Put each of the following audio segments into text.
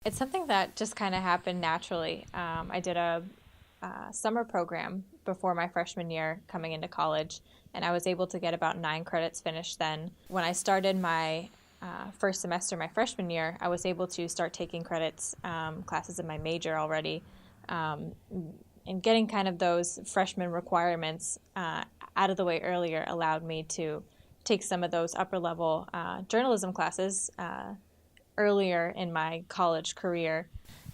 It's something that just kind of happened naturally. I did a summer program before my freshman year coming into college, and I was able to get about 9 credits finished then. When I started my first semester, my freshman year, I was able to start taking credits, classes in my major already, and getting kind of those freshman requirements out of the way earlier allowed me to take some of those upper level journalism classes earlier in my college career.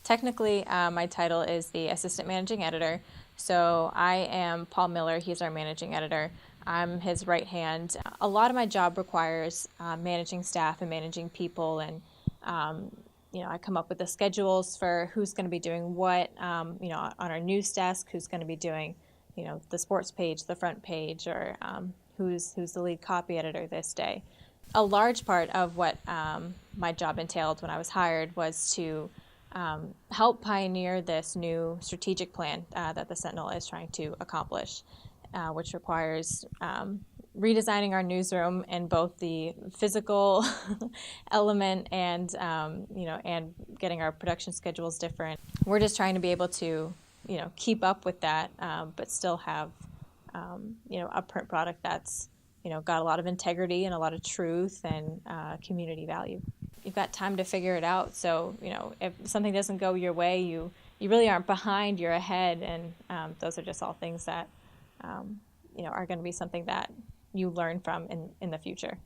Technically, my title is the assistant managing editor. So I am Paul Miller. He's our managing editor. I'm his right hand. A lot of my job requires managing staff and managing people, and I come up with the schedules for who's going to be doing what. On our news desk, who's going to be doing, the sports page, the front page, or who's the lead copy editor this day. A large part of what my job entailed when I was hired was to help pioneer this new strategic plan that the Sentinel is trying to accomplish, which requires redesigning our newsroom in both the physical element and and getting our production schedules different. We're just trying to be able to keep up with that, but still have a print product that's got a lot of integrity and a lot of truth and community value. You've got time to figure it out. So, if something doesn't go your way, you really aren't behind, you're ahead. And those are just all things that, are going to be something that you learn from in the future.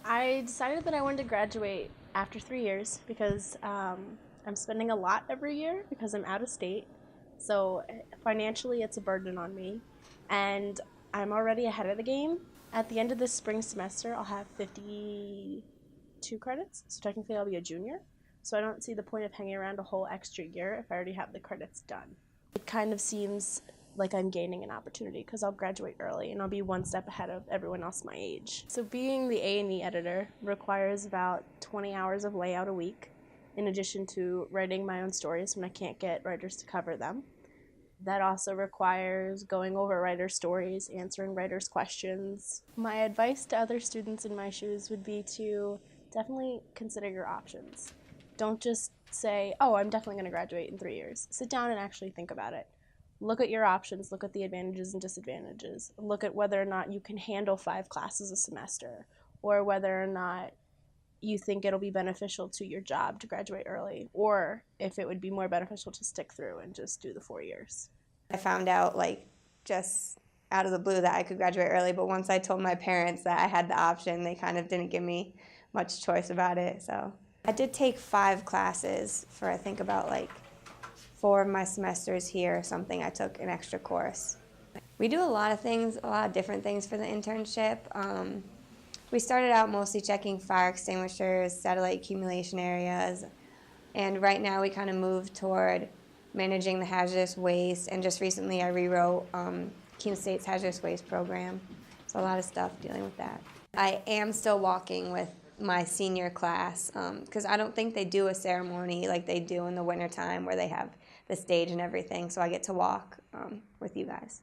I decided that I wanted to graduate after 3 years because I'm spending a lot every year because I'm out of state. So financially, it's a burden on me. And I'm already ahead of the game. At the end of this spring semester, I'll have 52 credits, so technically I'll be a junior. So I don't see the point of hanging around a whole extra year if I already have the credits done. It kind of seems like I'm gaining an opportunity because I'll graduate early and I'll be one step ahead of everyone else my age. So being the A&E editor requires about 20 hours of layout a week, in addition to writing my own stories when I can't get writers to cover them. That also requires going over writers' stories, answering writers' questions. My advice to other students in my shoes would be to definitely consider your options. Don't just say, oh, I'm definitely going to graduate in 3 years. Sit down and actually think about it. Look at your options, look at the advantages and disadvantages. Look at whether or not you can handle 5 classes a semester, or whether or not you think it'll be beneficial to your job to graduate early, or if it would be more beneficial to stick through and just do the 4 years. I found out just out of the blue that I could graduate early, but once I told my parents that I had the option, they kind of didn't give me much choice about it. So I did take 5 classes for I think about 4 of my semesters here or something. I took an extra course. We do a lot of things, a lot of different things for the internship. We started out mostly checking fire extinguishers, satellite accumulation areas, and right now we kind of moved toward managing the hazardous waste, and just recently I rewrote Keene State's hazardous waste program. So a lot of stuff dealing with that. I am still walking with my senior class because I don't think they do a ceremony like they do in the wintertime where they have the stage and everything, so I get to walk with you guys.